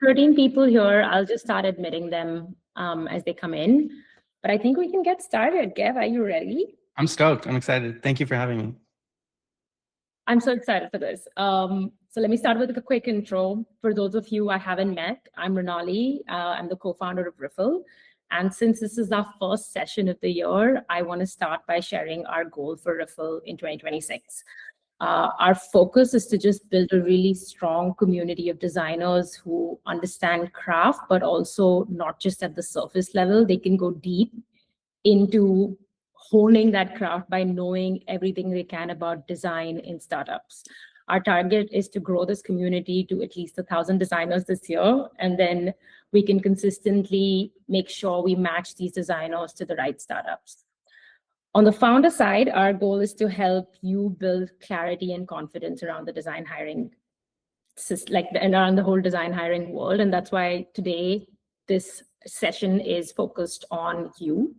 13 people here. I'll just start admitting them as they come in. But I think we can get started. Gev, are you ready? I'm stoked. I'm excited. Thank you for having me. I'm so excited for this. So let me start with a quick intro. For those of you I haven't met, I'm Renali. I'm the co-founder of Riffle. And since this is our first session of the year, I want to start by sharing our goal for Riffle in 2026. Our focus is to just build a really strong community of designers who understand craft, but also not just at the surface level. They can go deep into honing that craft by knowing everything they can about design in startups. Our target is to grow this community to at least 1,000 designers this year, and then we can consistently make sure we match these designers to the right startups. On the founder side, our goal is to help you build clarity and confidence around the design hiring, and around the whole design hiring world. And that's why today this session is focused on you.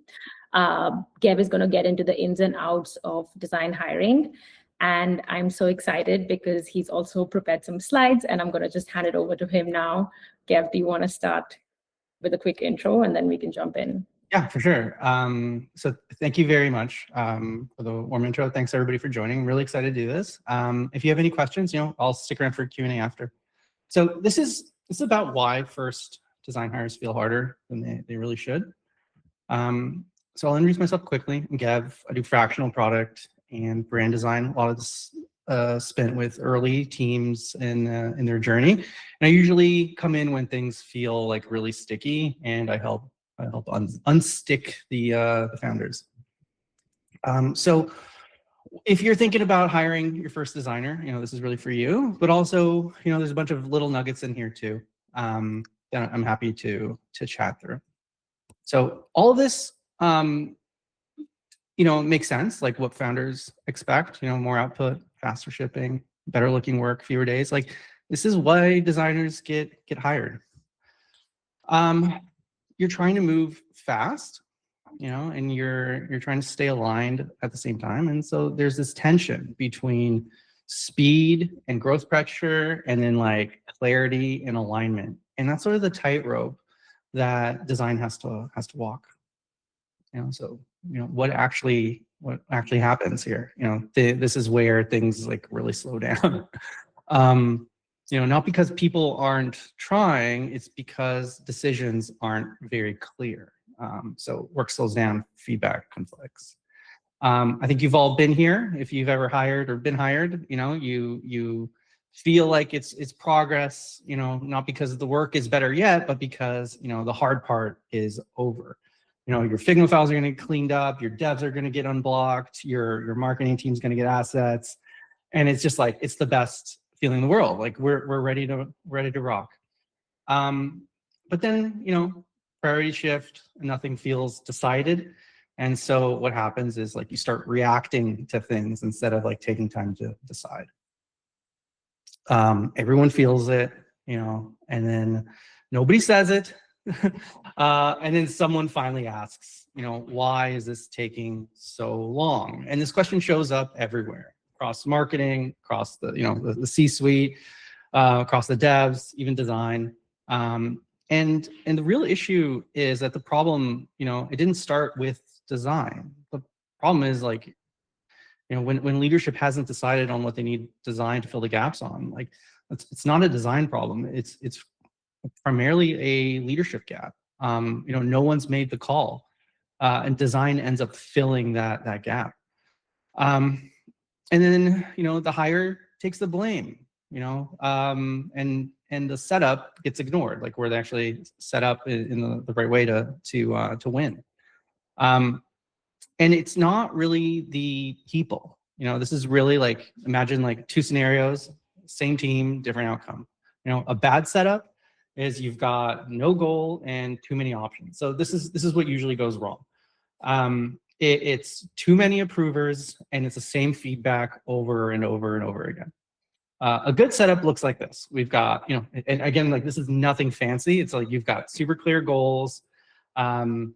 Gev is going to get into the ins and outs of design hiring. And I'm so excited because he's also prepared some slides, and I'm going to just hand it over to him now. Gev, do you want to start with a quick intro, and then we can jump in? Yeah, for sure. So thank you very much for the warm intro. Thanks everybody for joining. I'm really excited to do this. If you have any questions, I'll stick around for Q&A after. So this is about why first design hires feel harder than they really should. So I'll introduce myself quickly. I'm Gev. I do fractional product and brand design. A lot of this spent with early teams in their journey. And I usually come in when things feel like really sticky, and I help unstick the founders. So if you're thinking about hiring your first designer, this is really for you. But also, there's a bunch of little nuggets in here too that I'm happy to chat through. So all of this, makes sense, like what founders expect, more output, faster shipping, better looking work, fewer days. Like this is why designers get hired. You're trying to move fast, and you're trying to stay aligned at the same time. And so there's this tension between speed and growth pressure, and then like clarity and alignment. And that's sort of the tightrope that design has to walk. So what actually happens here? This is where things like really slow down. Not because people aren't trying, it's because decisions aren't very clear. So work slows down, feedback conflicts. I think you've all been here. If you've ever hired or been hired, you feel like it's progress, not because the work is better yet, but because, the hard part is over. Your Figma files are going to get cleaned up, your devs are going to get unblocked, your marketing team's going to get assets. And it's just like, it's the best feeling in the world. Like we're ready to rock. But then, priority shift, nothing feels decided. And so what happens is like you start reacting to things instead of like taking time to decide. Everyone feels it, and then nobody says it. And then someone finally asks, why is this taking so long? And this question shows up everywhere, across marketing, across the C-suite, across the devs, even design. And the real issue is that the problem, it didn't start with design. The problem is like, when leadership hasn't decided on what they need design to fill the gaps on, like it's not a design problem. It's primarily a leadership gap. No one's made the call, and design ends up filling that gap. And then the hire takes the blame. And the setup gets ignored, like where they actually set up in the right way to win. And it's not really the people. This is really like, imagine like two scenarios, same team, different outcome. A bad setup is you've got no goal and too many options. So this is what usually goes wrong. It's too many approvers, and it's the same feedback over and over and over again. A good setup looks like this. We've got, and again, like this is nothing fancy. It's like you've got super clear goals, and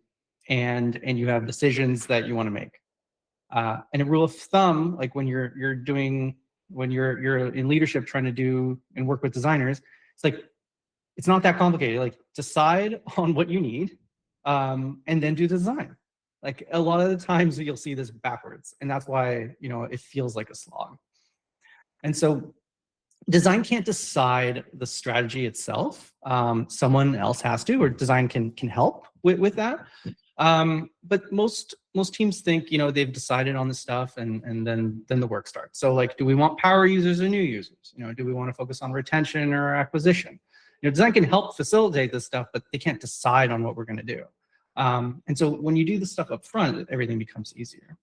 you have decisions that you want to make. And a rule of thumb, like when you're in leadership trying to do and work with designers, it's like it's not that complicated. Like decide on what you need, and then do the design. Like a lot of the times you'll see this backwards, and that's why, you know, it feels like a slog. And so design can't decide the strategy itself. Someone else has to, or design can help with that. But most teams think, you know, they've decided on the stuff, and then the work starts. So like, do we want power users or new users? You know, do we want to focus on retention or acquisition? You know, design can help facilitate this stuff, but they can't decide on what we're going to do. And so when you do the stuff up front, everything becomes easier.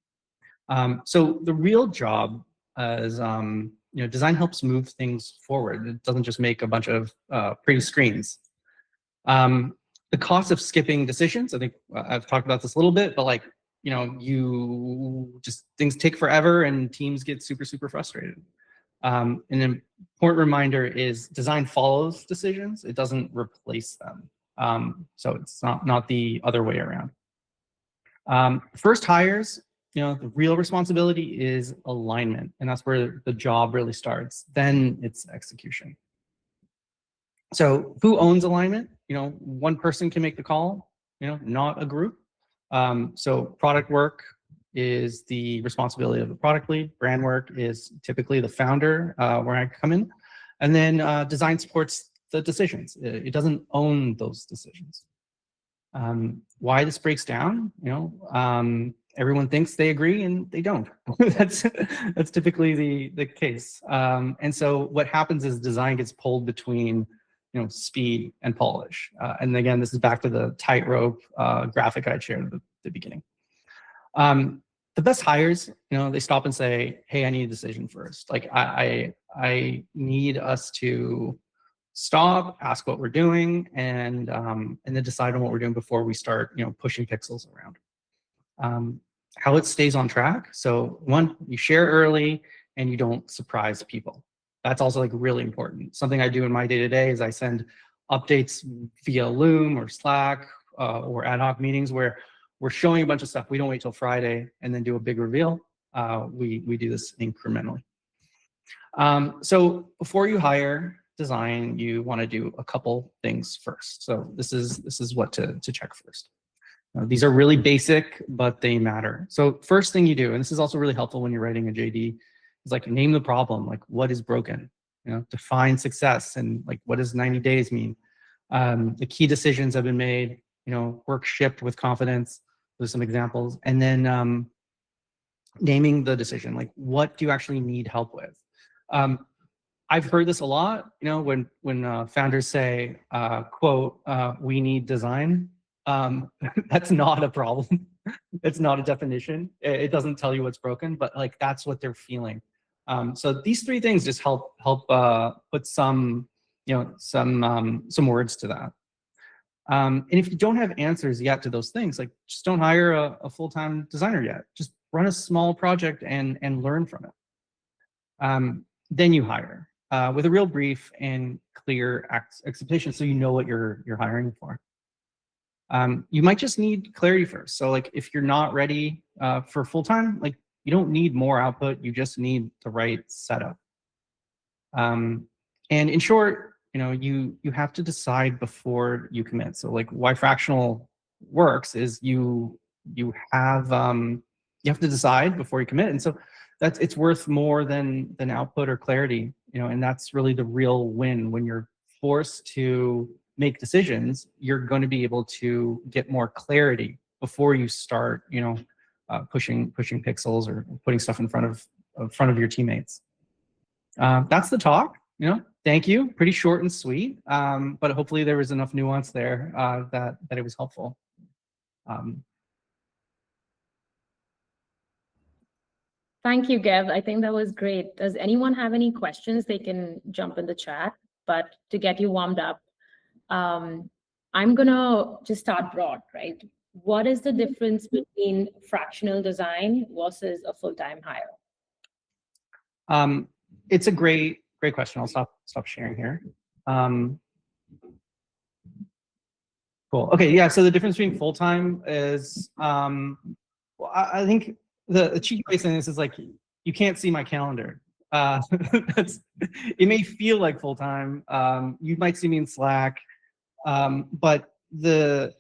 So the real job is, you know, design helps move things forward. It doesn't just make a bunch of pretty screens. The cost of skipping decisions, I think I've talked about this a little bit, but like, you know, things take forever and teams get super, super frustrated. An important reminder is design follows decisions. It doesn't replace them. So it's not the other way around. First hires, you know, the real responsibility is alignment, and that's where the job really starts. Then it's execution. So who owns alignment? You know, one person can make the call, you know, not a group. So product work is the responsibility of the product lead. Brand work is typically the founder, where I come in. And then design supports the decisions. It doesn't own those decisions. Why this breaks down, you know, everyone thinks they agree and they don't. that's typically the case. And so what happens is design gets pulled between, you know, speed and polish. And again, this is back to the tightrope graphic I shared at the beginning. The best hires, you know, they stop and say, hey, I need a decision first. Like I need us to stop, ask what we're doing, and then decide on what we're doing before we start, you know, pushing pixels around. How it stays on track. So one, you share early and you don't surprise people. That's also like really important. Something I do in my day-to-day is I send updates via Loom or Slack or ad hoc meetings where we're showing a bunch of stuff. We don't wait till Friday and then do a big reveal. We do this incrementally. So before you hire design, you want to do a couple things first. So this is what to check first. These are really basic, but they matter. So first thing you do, and this is also really helpful when you're writing a JD, is like name the problem. Like what is broken? You know, define success, and like what does 90 days mean? The key decisions have been made. You know, work shipped with confidence. Those are some examples, and then naming the decision. Like what do you actually need help with? I've heard this a lot. You know, when founders say, "quote we need design." That's not a problem. It's not a definition. It doesn't tell you what's broken, but like that's what they're feeling. So these three things just help put some, you know, some words to that. And if you don't have answers yet to those things, like just don't hire a full-time designer yet. Just run a small project and learn from it. Then you hire with a real brief and clear expectation, so you know what you're hiring for. You might just need clarity first. So like if you're not ready for full-time, like you don't need more output, you just need the right setup. And in short, you know, you have to decide before you commit. So like why fractional works is you have to decide before you commit. And so it's worth more than output or clarity, you know, and that's really the real win. When you're forced to make decisions, you're going to be able to get more clarity before you start, you know, pushing pixels or putting stuff in front of your teammates. That's the talk. You know, thank you. Pretty short and sweet, but hopefully there was enough nuance there that it was helpful. Thank you, Gev. I think that was great. Does anyone have any questions? They can jump in the chat. But to get you warmed up, I'm gonna just start broad, right? What is the difference between fractional design versus a full-time hire? It's a great question. I'll stop sharing here. Cool. Okay, yeah. So the difference between full-time is, well, I think the cheap way of saying this is like, you can't see my calendar. That's, it may feel like full-time. You might see me in Slack, but the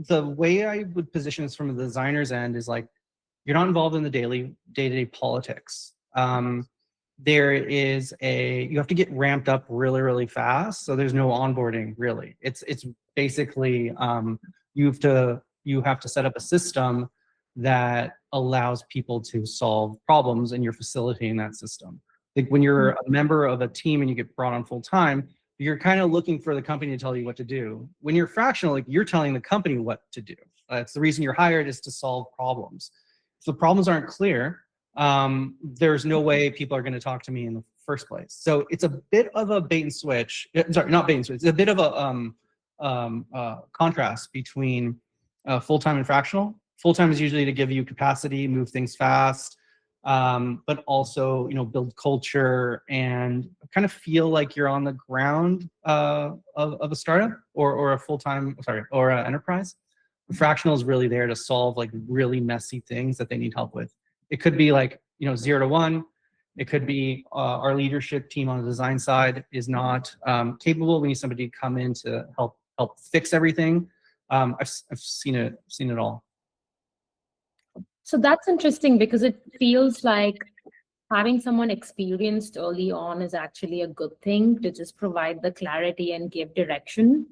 way I would position this from the designer's end is like, you're not involved in the daily day-to-day politics. There is you have to get ramped up really, really fast. So there's no onboarding really. It's basically, you have to set up a system that allows people to solve problems, and you're facilitating that system. Like when you're a member of a team and you get brought on full time, you're kind of looking for the company to tell you what to do. When you're fractional, like you're telling the company what to do. That's the reason you're hired, is to solve problems. If the problems aren't clear, there's no way people are going to talk to me in the first place. So it's a bit of a bait and switch. Sorry, not bait and switch. It's a bit of a contrast between full-time and fractional. Full-time is usually to give you capacity, move things fast, but also, build culture and kind of feel like you're on the ground of a startup or a full-time, or an enterprise. Fractional is really there to solve like really messy things that they need help with. It could be like, 0 to 1. It could be our leadership team on the design side is not capable. We need somebody to come in to help fix everything. I've seen it all. So that's interesting, because it feels like having someone experienced early on is actually a good thing, to just provide the clarity and give direction.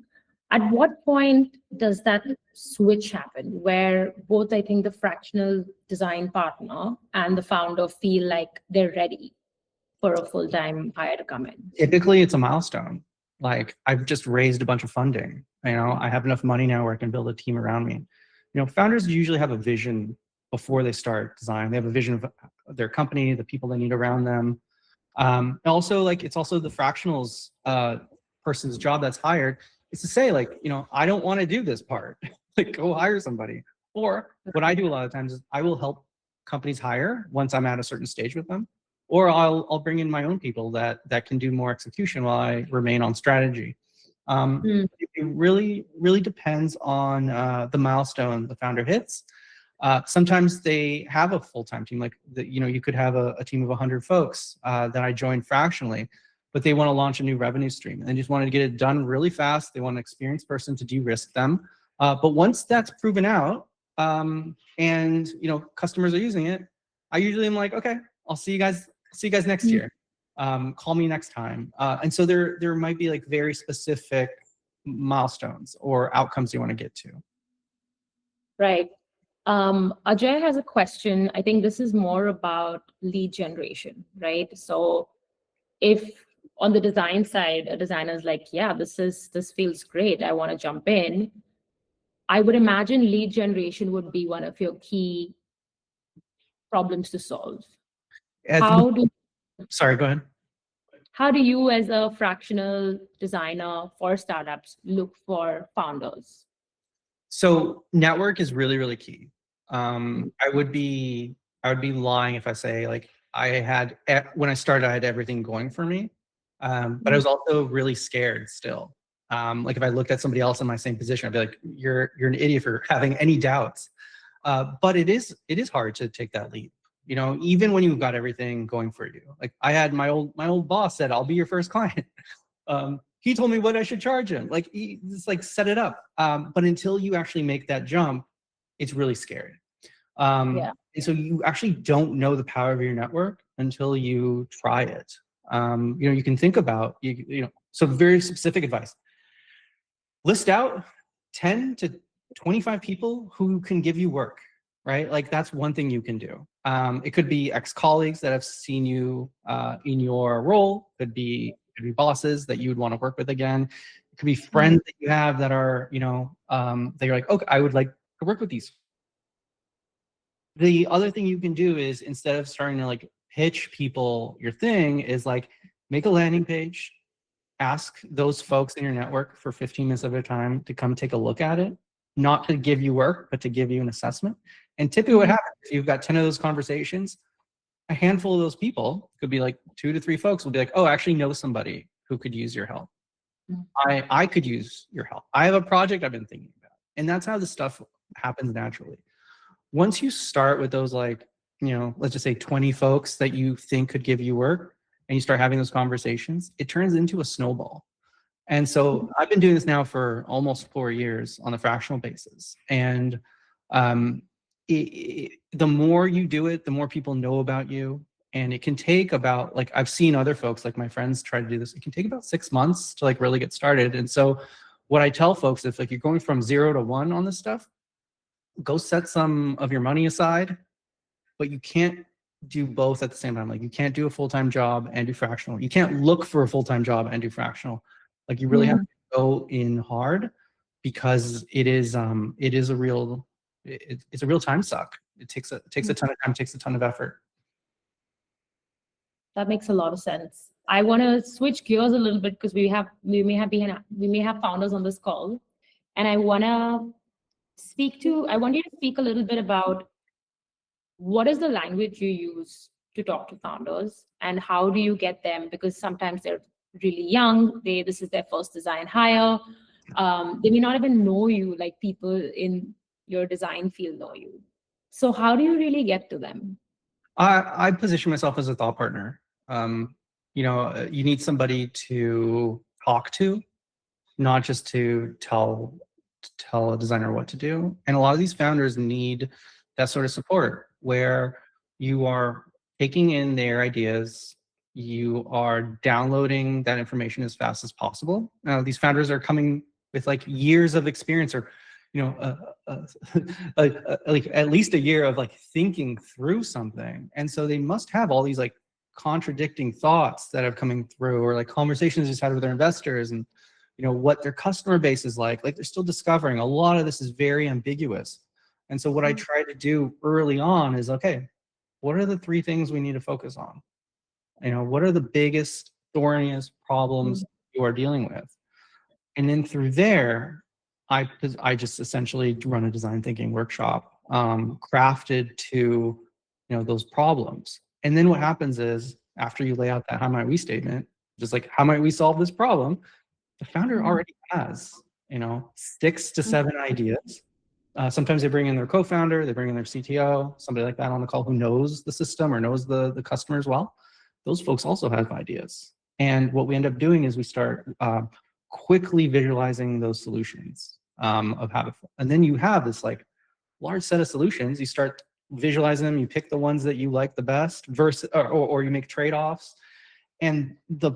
At what point does that switch happen, where both, I think, the fractional design partner and the founder feel like they're ready for a full-time hire to come in? Typically, it's a milestone. Like, I've just raised a bunch of funding. I have enough money now where I can build a team around me. Founders usually have a vision before they start design. They have a vision of their company, the people they need around them. Also, like, it's also the fractionals person's job that's hired is to say, like, I don't want to do this part. Like, go hire somebody. Or what I do a lot of times is I will help companies hire once I'm at a certain stage with them. Or I'll bring in my own people that can do more execution while I remain on strategy. It really depends on the milestone the founder hits. Sometimes they have a full-time team, like you could have a team of 100 folks that I joined fractionally, but they want to launch a new revenue stream and they just wanted to get it done really fast. They want an experienced person to de-risk them. But once that's proven out, and customers are using it, I usually am like, okay, I'll see you guys next year. Call me next time. And so there might be like very specific milestones or outcomes you want to get to. Right. Ajay has a question. I think this is more about lead generation, right? So if on the design side, a designer's like, yeah, this feels great, I want to jump in, I would imagine lead generation would be one of your key problems to solve. Sorry, go ahead. How do you, as a fractional designer for startups, look for founders? So network is really, really key. I would be lying if I say like when I started, I had everything going for me, but I was also really scared still. Like if I looked at somebody else in my same position, I'd be like, you're an idiot for having any doubts. But it is hard to take that leap. Even when you've got everything going for you. Like I had my old boss said, I'll be your first client. He told me what I should charge him. Like he just like set it up. But until you actually make that jump, it's really scary. And so you actually don't know the power of your network until you try it. You can think about, so very specific advice. List out 10 to 25 people who can give you work, right? Like that's one thing you can do. It could be ex-colleagues that have seen you in your role. Could be bosses that you would want to work with again. It could be friends that you have that are, they're like, okay, I would like to work with these. The other thing you can do is, instead of starting to like pitch people your thing, is like make a landing page, ask those folks in your network for 15 minutes of their time to come take a look at it, not to give you work, but to give you an assessment. And typically what happens, if you've got 10 of those conversations, a handful of those people, could be like 2 to 3 folks, will be like, oh, I actually know somebody who could use your help. I could use your help. I have a project I've been thinking about. And that's how this stuff happens naturally. Once you start with those, like, let's just say 20 folks that you think could give you work, and you start having those conversations, it turns into a snowball. And so I've been doing this now for almost 4 years on a fractional basis. And the more you do it, the more people know about you. And it can take about, like, I've seen other folks, like my friends try to do this. It can take about 6 months to like really get started. And so what I tell folks, if like you're going from 0 to 1 on this stuff, go set some of your money aside, but you can't do both at the same time. Like you can't do a full-time job and do fractional. You can't look for a full-time job and do fractional. Like you really have to go in hard, because it is a real, it's a real time suck. It takes a ton of time, takes a ton of effort. That makes a lot of sense. I want to switch gears a little bit because we may have founders on this call, and I want you to speak a little bit about what is the language you use to talk to founders, and how do you get them? Because sometimes they're really young, this is their first design hire. They may not even know you like people in your design field know you. So how do you really get to them? I position myself as a thought partner. You need somebody to talk to, not just to tell a designer what to do. And a lot of these founders need that sort of support, where you are taking in their ideas, you are downloading that information as fast as possible. Now, these founders are coming with like years of experience, or like at least a year of like thinking through something. And so they must have all these like contradicting thoughts that have coming through, or like conversations just had with their investors, and what their customer base is like they're still discovering. A lot of this is very ambiguous. And so what I try to do early on is, okay, what are the 3 things we need to focus on? What are the biggest, thorniest problems you are dealing with? And then through there, I just essentially run a design thinking workshop crafted to those problems. And then what happens is, after you lay out that how might we statement, just like how might we solve this problem, the founder already has 6 to 7 ideas. Sometimes they bring in their co-founder, they bring in their CTO, somebody like that on the call who knows the system or knows the customers well. Those folks also have ideas. And what we end up doing is we start quickly visualizing those solutions of how to, and then you have this like large set of solutions. You start visualizing them, you pick the ones that you like the best, versus or you make trade-offs. And the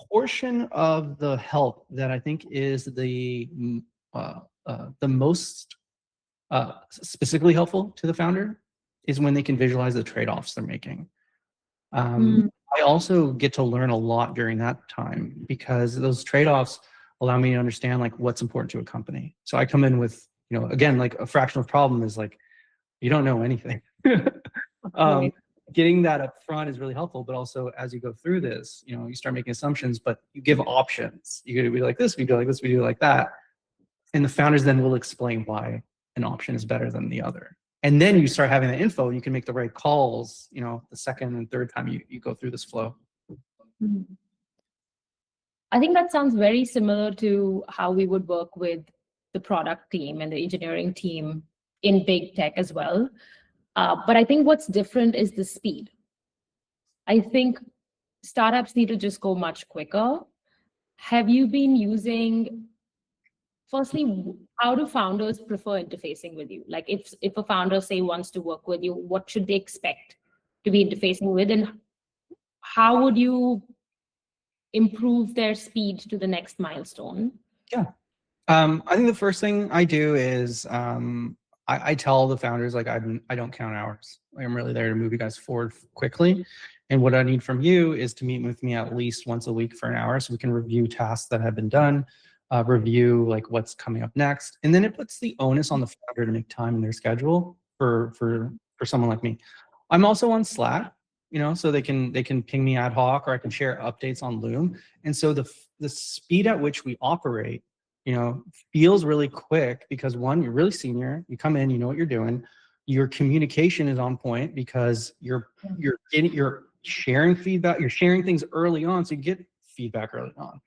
portion of the help that I think is the most specifically helpful to the founder is when they can visualize the trade-offs they're making. I also get to learn a lot during that time, because those trade-offs allow me to understand like what's important to a company. So I come in with, again, like a fractional problem is like, you don't know anything. Getting that up front is really helpful, but also as you go through this, you start making assumptions, but you give options. You got to be like this, we do like this, we do like that. And the founders then will explain why an option is better than the other. And then you start having the info, and you can make the right calls, the second and third time you go through this flow. I think that sounds very similar to how we would work with the product team and the engineering team in big tech as well. But I think what's different is the speed. I think startups need to just go much quicker. Have you been using, firstly, how do founders prefer interfacing with you? Like if a founder, say, wants to work with you, what should they expect to be interfacing with? And how would you improve their speed to the next milestone? Yeah. I think the first thing I do is I tell the founders, like, I don't count hours. I'm really there to move you guys forward quickly. And what I need from you is to meet with me at least once a week for an hour, so we can review tasks that have been done, review like what's coming up next. And then it puts the onus on the founder to make time in their schedule for someone like me. I'm also on Slack, so they can ping me ad hoc, or I can share updates on Loom. And so the speed at which we operate, feels really quick, because one, you're really senior, you come in, you know what you're doing, your communication is on point, because you're sharing feedback, you're sharing things early on, so you get feedback early on,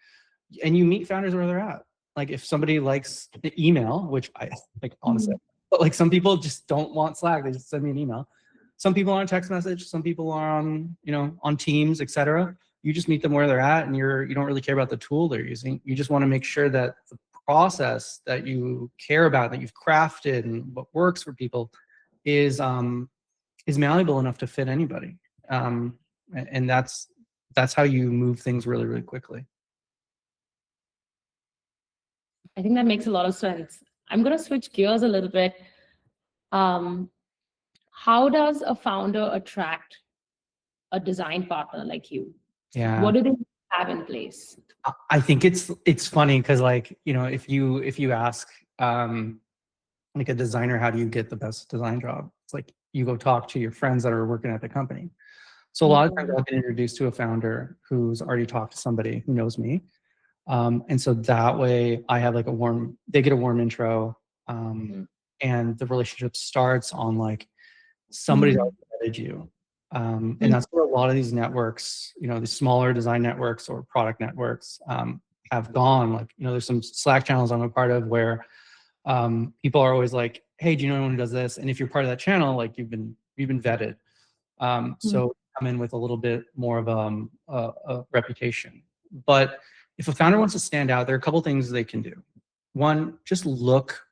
and you meet founders where they're at. Like if somebody likes the email, which I like honestly, but like some people just don't want Slack, they just send me an email. Some people are on text message, some people are on, on Teams, etc. you just meet them where they're at, and you don't really care about the tool they're using. You just want to make sure that the process that you care about, that you've crafted, and what works for people is malleable enough to fit anybody. And that's how you move things really, really quickly. I think that makes a lot of sense. I'm going to switch gears a little bit. How does a founder attract a design partner like you? Yeah. What do they have in place? I think it's funny because, like, you know, if you ask like a designer, how do you get the best design job? It's like you go talk to your friends that are working at the company. So a lot of times I've been introduced to a founder who's already talked to somebody who knows me. And so that way I have like they get a warm intro, and the relationship starts on like somebody's already vetted you. And that's where a lot of these networks, you know, these smaller design networks or product networks have gone. Like, you know, there's some Slack channels I'm a part of where people are always like, hey, do you know anyone who does this? And if you're part of that channel, like you've been vetted. So come in with a little bit more of a reputation. But if a founder wants to stand out, there are a couple things they can do. One, just look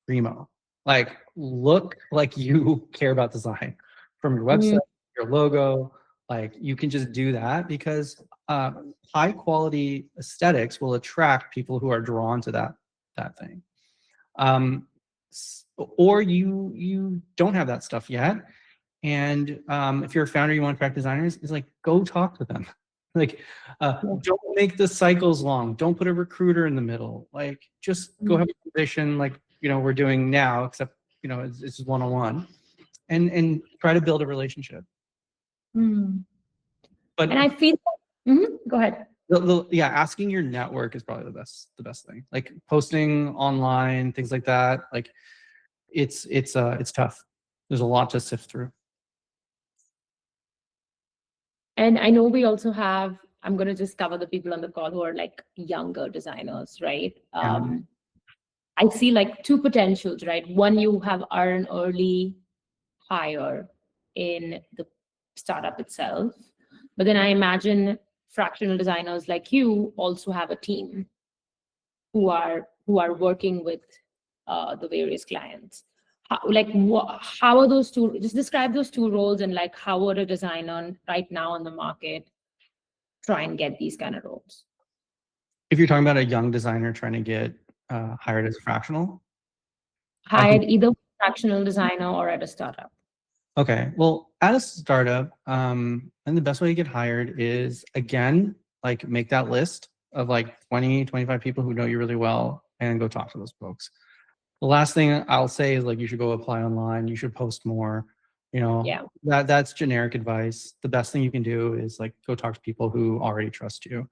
primo. Like, look like you care about design from your website, your logo. Like, you can just do that because high quality aesthetics will attract people who are drawn to that thing. Or you don't have that stuff yet. And if you're a founder, you want to attract designers, it's like, go talk to them. Like, don't make the cycles long. Don't put a recruiter in the middle. Like, just go have a position like, you know, we're doing now, except, you know, it's just one-on-one, and try to build a relationship. But and I feel go ahead. Yeah, asking your network is probably the best thing. Like posting online, things like that. Like, it's tough. There's a lot to sift through. And I know we also have, I'm going to just cover the people on the call who are like younger designers, right? I see like two potentials, right? One, you are an early hire in the startup itself. But then I imagine fractional designers like you also have a team who are working with the various clients. How are those two? Just describe those two roles, and like how would a designer right now on the market try and get these kind of roles? If you're talking about a young designer trying to get hired as a fractional, Hired either fractional designer or at a startup. Okay, well, at a startup, and the best way to get hired is, again, like, make that list of like 20, 25 people who know you really well and go talk to those folks. The last thing I'll say is, like, you should go apply online. You should post more. You know, that's generic advice. The best thing you can do is like go talk to people who already trust you.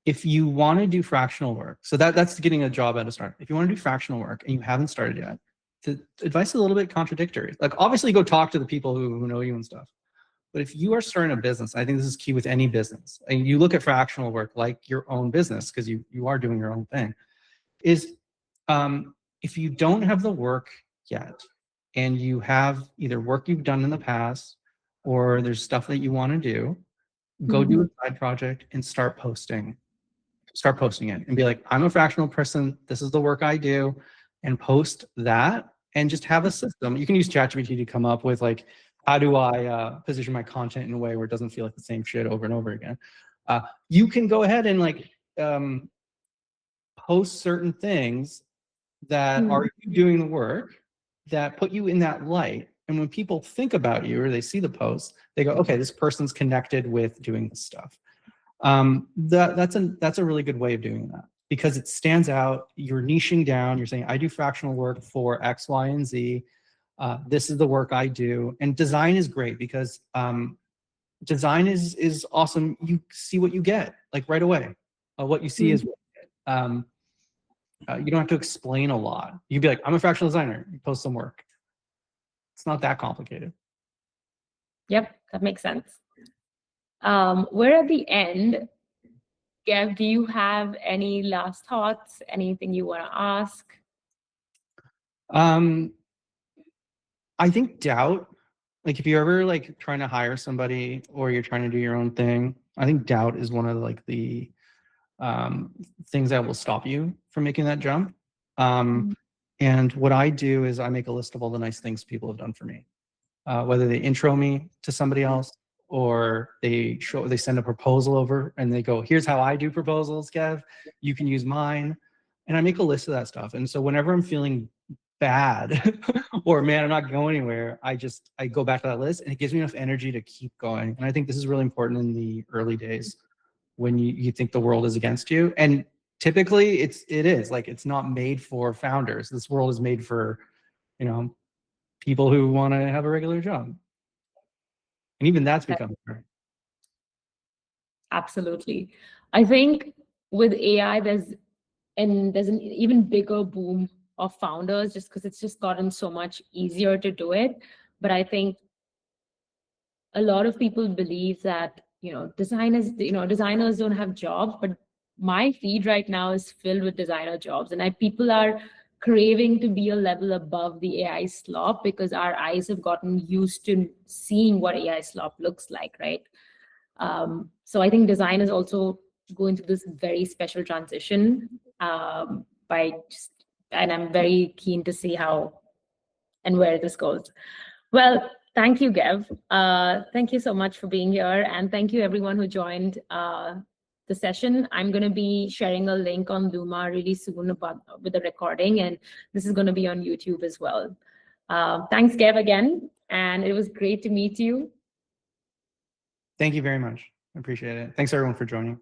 If you want to do fractional work, so that's getting a job at a startup. If you want to do fractional work and you haven't started yet, the advice is a little bit contradictory. Like, obviously go talk to the people who know you and stuff. But if you are starting a business, I think this is key with any business, and you look at fractional work like your own business, because you are doing your own thing, is if you don't have the work yet, and you have either work you've done in the past, or there's stuff that you want to do, go do a side project and start posting it and be like, I'm a fractional person. This is the work I do, and post that, and just have a system. You can use ChatGPT to come up with like, how do I position my content in a way where it doesn't feel like the same shit over and over again. You can go ahead and like post certain things that are you doing the work that put you in that light. And when people think about you or they see the post, they go, okay, this person's connected with doing this stuff. That's a really good way of doing that, because it stands out. You're niching down. You're saying, I do fractional work for X, Y, and Z. This is the work I do. And design is great because design is awesome. You see what you get like right away. What you see is what you get. You don't have to explain a lot. You'd be like, I'm a fractional designer. You post some work. It's not that complicated. Yep, that makes sense. We're at the end. Gev, do you have any last thoughts? Anything you want to ask? I think doubt like if you're ever like trying to hire somebody or you're trying to do your own thing, I think doubt is one of like the things that will stop you from making that jump. And what I do is I make a list of all the nice things people have done for me, whether they intro me to somebody else or they send a proposal over and they go, here's how I do proposals, Gev, you can use mine. And I make a list of that stuff. And so whenever I'm feeling bad or man, I'm not going anywhere, I go back to that list and it gives me enough energy to keep going. And I think this is really important in the early days when you think the world is against you. And typically it is like, it's not made for founders. This world is made for, people who want to have a regular job. And even that's become hard. Absolutely. I think with AI, there's an even bigger boom of founders just because it's just gotten so much easier to do it. But I think a lot of people believe that, designers don't have jobs, but my feed right now is filled with designer jobs. And people are craving to be a level above the AI slop because our eyes have gotten used to seeing what AI slop looks like, right? So I think design is also going through this very special transition and I'm very keen to see how and where this goes. Well, thank you, Gev. Thank you so much for being here. And thank you everyone who joined the session. I'm going to be sharing a link on Luma really soon with the recording, and this is going to be on YouTube as well. Thanks, Gev, again. And it was great to meet you. Thank you very much. I appreciate it. Thanks everyone for joining.